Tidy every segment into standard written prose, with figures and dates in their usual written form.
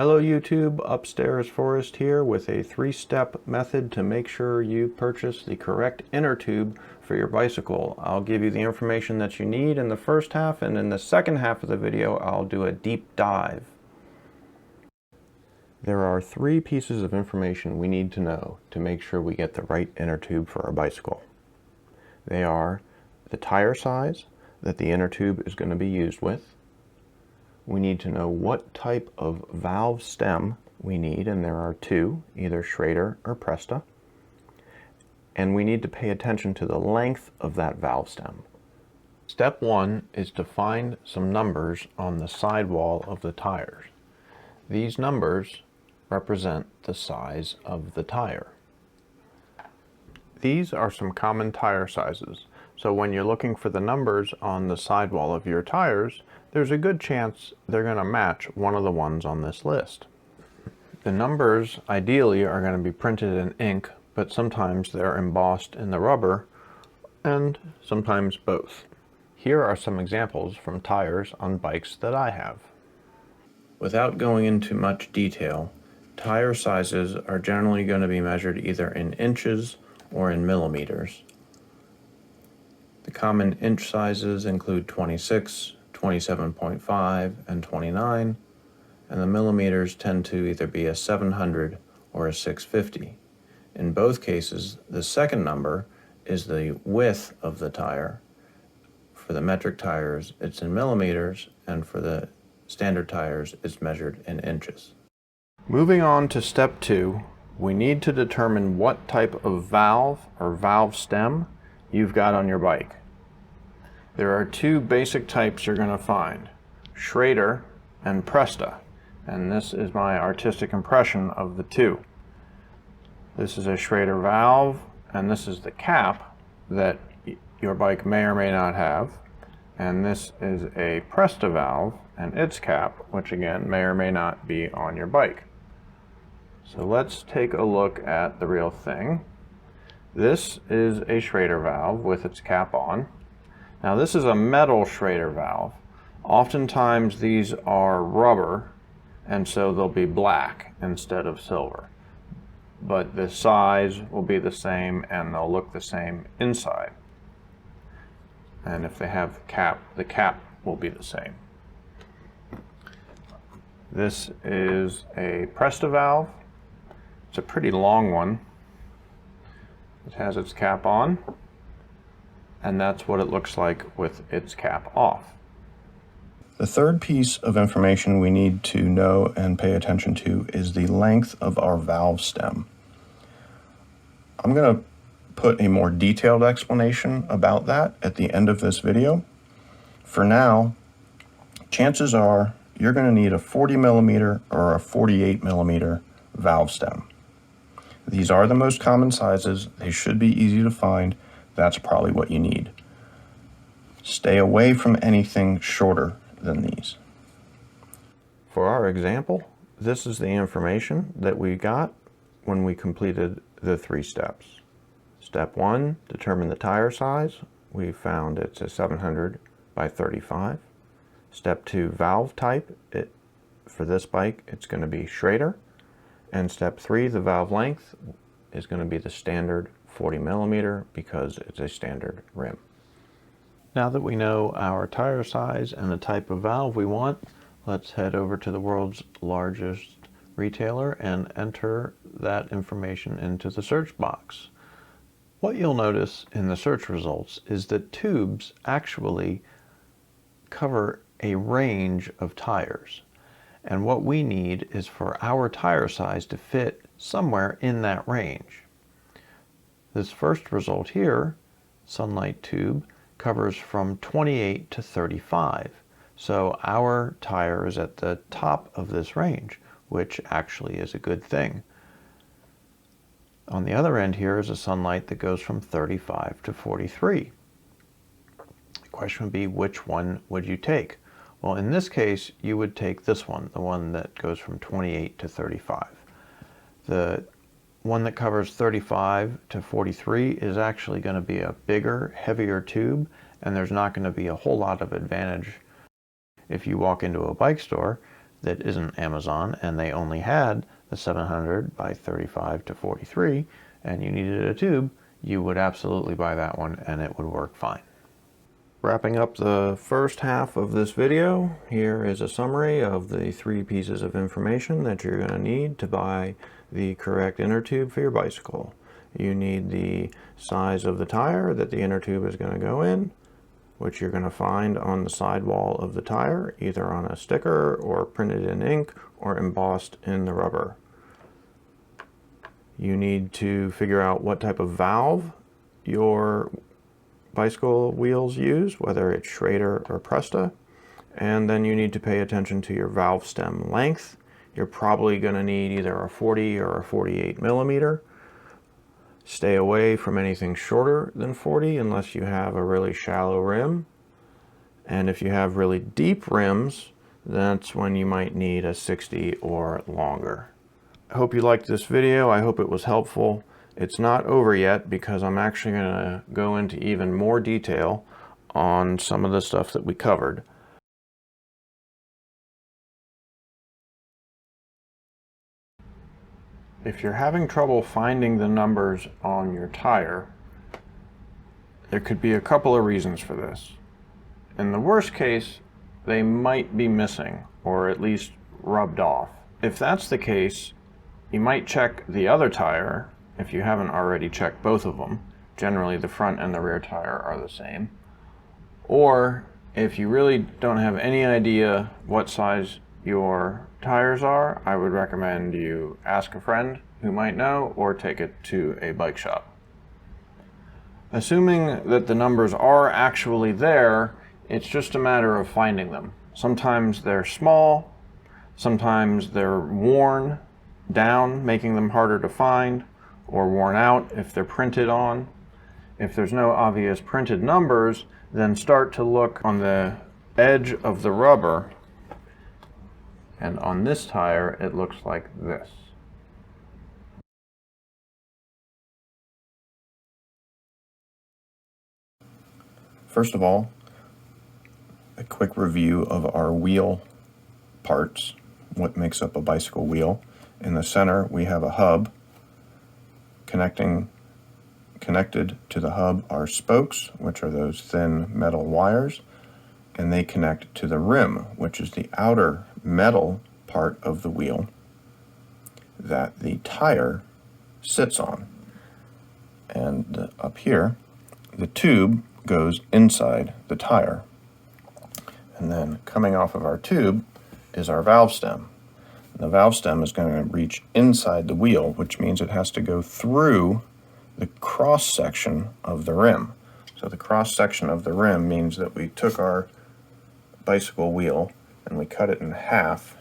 Hello YouTube, Upstairs Forest here with a 3-step method to make sure you purchase the correct inner tube for your bicycle. I'll give you the information that you need in the first half, and in the second half of the video I'll do a deep dive. There are 3 pieces of information we need to know to make sure we get the right inner tube for our bicycle. They are the tire size that the inner tube is going to be used with. We need to know what type of valve stem we need, and there are 2, either Schrader or Presta. And we need to pay attention to the length of that valve stem. Step 1 is to find some numbers on the sidewall of the tires. These numbers represent the size of the tire. These are some common tire sizes, so when you're looking for the numbers on the sidewall of your tires, there's a good chance they're going to match one of the ones on this list. The numbers ideally are going to be printed in ink, but sometimes they're embossed in the rubber, and sometimes both. Here are some examples from tires on bikes that I have. Without going into much detail, tire sizes are generally going to be measured either in inches or in millimeters. The common inch sizes include 26, 27.5, and 29, and the millimeters tend to either be a 700 or a 650. In both cases, the second number is the width of the tire. For the metric tires, it's in millimeters, and for the standard tires, it's measured in inches. Moving on to step 2, we need to determine what type of valve or valve stem you've got on your bike. There are 2 basic types you're going to find, Schrader and Presta, and this is my artistic impression of the 2. This is a Schrader valve, and this is the cap that your bike may or may not have, and this is a Presta valve and its cap, which again may or may not be on your bike. So let's take a look at the real thing. This is a Schrader valve with its cap on. Now this is a metal Schrader valve. Oftentimes these are rubber, and so they'll be black instead of silver. But the size will be the same and they'll look the same inside. And if they have the cap will be the same. This is a Presta valve. It's a pretty long one. It has its cap on, and that's what it looks like with its cap off. The third piece of information we need to know and pay attention to is the length of our valve stem. I'm going to put a more detailed explanation about that at the end of this video. For now, chances are you're going to need a 40 millimeter or a 48 millimeter valve stem. These are the most common sizes. They should be easy to find. That's probably what you need. Stay away from anything shorter than these. For our example, this is the information that we got when we completed the 3 steps. Step 1, determine the tire size. We found it's a 700 by 35. Step 2, valve type. For this bike, it's going to be Schrader. And step 3, the valve length, is going to be the standard 40 millimeter because it's a standard rim. Now that we know our tire size and the type of valve we want, let's head over to the world's largest retailer and enter that information into the search box. What you'll notice in the search results is that tubes actually cover a range of tires. And what we need is for our tire size to fit somewhere in that range. This first result here, Sunlight tube, covers from 28 to 35. So our tire is at the top of this range, which actually is a good thing. On the other end here is a Sunlight that goes from 35 to 43. The question would be, which one would you take? Well, in this case, you would take this one, the one that goes from 28 to 35. The one that covers 35 to 43 is actually going to be a bigger, heavier tube, and there's not going to be a whole lot of advantage if you walk into a bike store that isn't Amazon, and they only had the 700 by 35 to 43, and you needed a tube, you would absolutely buy that one and it would work fine. Wrapping up the first half of this video, here is a summary of the 3 pieces of information that you're going to need to buy the correct inner tube for your bicycle. You need the size of the tire that the inner tube is going to go in, which you're going to find on the sidewall of the tire, either on a sticker or printed in ink or embossed in the rubber. You need to figure out what type of valve your bicycle wheels use, whether it's Schrader or Presta, and then you need to pay attention to your valve stem length. You're probably going to need either a 40 or a 48 millimeter. Stay away from anything shorter than 40 unless you have a really shallow rim, and if you have really deep rims, that's when you might need a 60 or longer. I hope you liked this video. I hope it was helpful. It's not over yet because I'm actually going to go into even more detail on some of the stuff that we covered. If you're having trouble finding the numbers on your tire, there could be a couple of reasons for this. In the worst case, they might be missing or at least rubbed off. If that's the case, you might check the other tire if you haven't already checked both of them. Generally, the front and the rear tire are the same. Or if you really don't have any idea what size your tires are, I would recommend you ask a friend who might know or take it to a bike shop. Assuming that the numbers are actually there, it's just a matter of finding them. Sometimes they're small, sometimes they're worn down, making them harder to find, or worn out if they're printed on. If there's no obvious printed numbers, then start to look on the edge of the rubber, and on this tire it looks like this. First of all, a quick review of our wheel parts, what makes up a bicycle wheel. In the center we have a hub. Connected to the hub are spokes, which are those thin metal wires, and they connect to the rim, which is the outer metal part of the wheel that the tire sits on. And up here, the tube goes inside the tire. And then coming off of our tube is our valve stem. The valve stem is going to reach inside the wheel, which means it has to go through the cross section of the rim. So the cross section of the rim means that we took our bicycle wheel and we cut it in half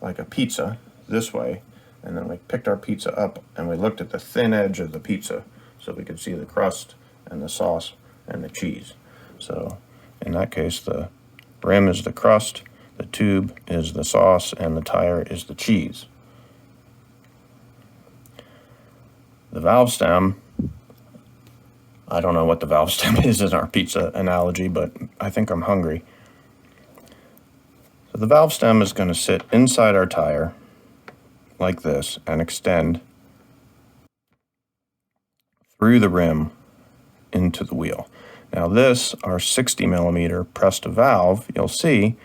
like a pizza this way, and then we picked our pizza up and we looked at the thin edge of the pizza so we could see the crust and the sauce and the cheese. So in that case, the rim is the crust, the tube is the sauce, and the tire is the cheese. The valve stem, I don't know what the valve stem is in our pizza analogy, but I think I'm hungry. So the valve stem is going to sit inside our tire like this and extend through the rim into the wheel. Now this, our 60 millimeter Presta valve, you'll see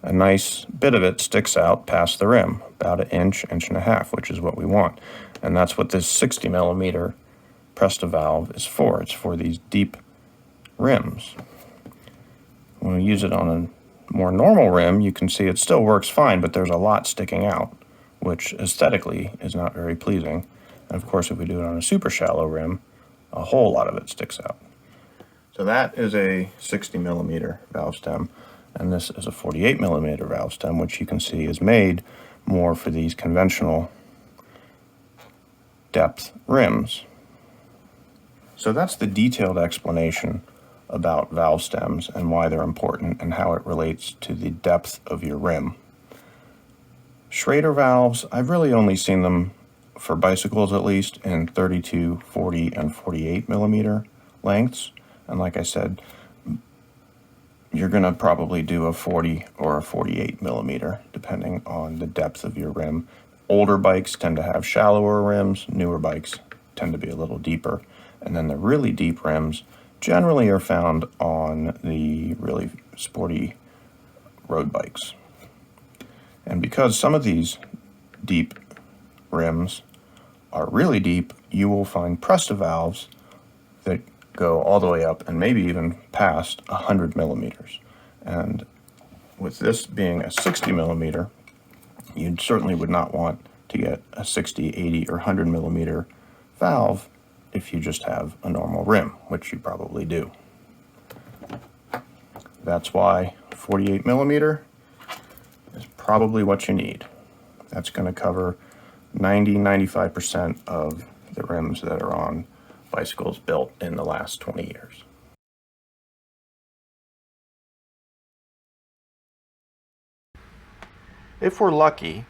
a nice bit of it sticks out past the rim, about an inch, inch and a half, which is what we want. And that's what this 60 millimeter Presta valve is for. It's for these deep rims. When we use it on a more normal rim, you can see it still works fine, but there's a lot sticking out, which aesthetically is not very pleasing. And of course, if we do it on a super shallow rim, a whole lot of it sticks out. So that is a 60 millimeter valve stem. And this is a 48 millimeter valve stem, which you can see is made more for these conventional depth rims. So that's the detailed explanation about valve stems and why they're important and how it relates to the depth of your rim. Schrader valves, I've really only seen them for bicycles at least in 32, 40, and 48 millimeter lengths. And like I said, you're going to probably do a 40 or a 48 millimeter, depending on the depth of your rim. Older bikes tend to have shallower rims, newer bikes tend to be a little deeper. And then the really deep rims generally are found on the really sporty road bikes. And because some of these deep rims are really deep, you will find Presta valves that go all the way up and maybe even past 100 millimeters. And with this being a 60 millimeter, you certainly would not want to get a 60, 80, or 100 millimeter valve if you just have a normal rim, which you probably do. That's why 48 millimeter is probably what you need. That's going to cover 90–95% of the rims that are on bicycles built in the last 20 years. If we're lucky,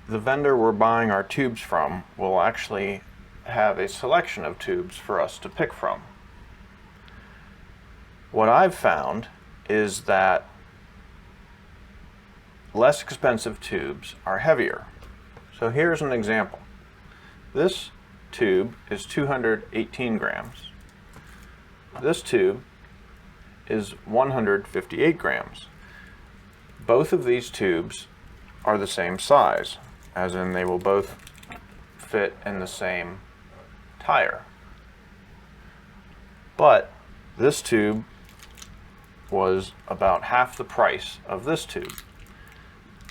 the vendor we're buying our tubes from will actually have a selection of tubes for us to pick from. What I've found is that less expensive tubes are heavier. So here's an example. This tube is 218 grams. This tube is 158 grams. Both of these tubes are the same size, as in they will both fit in the same tire. But this tube was about half the price of this tube.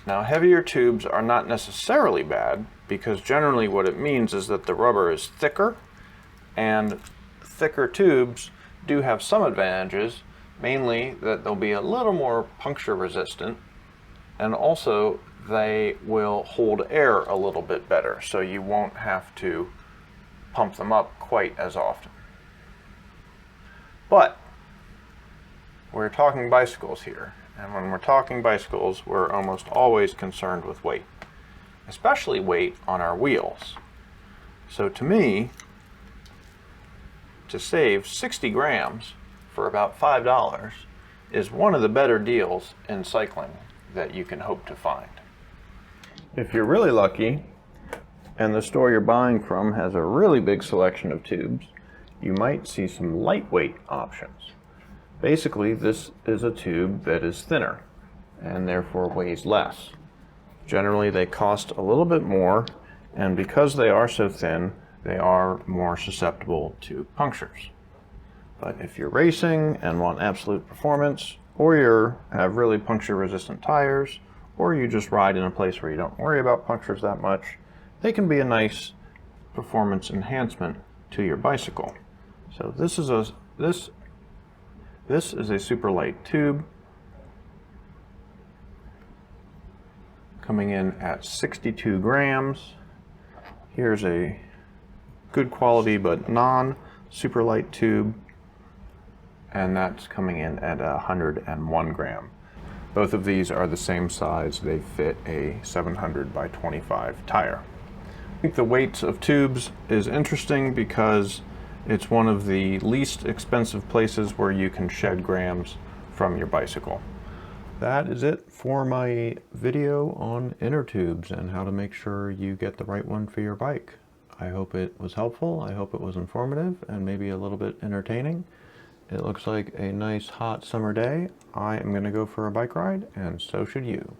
Now, heavier tubes are not necessarily bad, because generally what it means is that the rubber is thicker, and thicker tubes do have some advantages, mainly that they'll be a little more puncture resistant, and also they will hold air a little bit better, so you won't have to pump them up quite as often. But we're talking bicycles here, and when we're talking bicycles, we're almost always concerned with weight, especially weight on our wheels. So to me, to save 60 grams for about $5 is one of the better deals in cycling that you can hope to find. If you're really lucky and the store you're buying from has a really big selection of tubes, you might see some lightweight options. Basically, this is a tube that is thinner and therefore weighs less. Generally, they cost a little bit more, and because they are so thin, they are more susceptible to punctures. But if you're racing and want absolute performance, or you have really puncture-resistant tires, or you just ride in a place where you don't worry about punctures that much, they can be a nice performance enhancement to your bicycle. So this is a super light tube, coming in at 62 grams. Here's a good quality but non-super light tube, and that's coming in at 101 gram. Both of these are the same size. They fit a 700 by 25 tire. I think the weights of tubes is interesting because it's one of the least expensive places where you can shed grams from your bicycle. That is it for my video on inner tubes and how to make sure you get the right one for your bike. I hope it was helpful. I hope it was informative and maybe a little bit entertaining. It looks like a nice hot summer day. I am going to go for a bike ride, and so should you.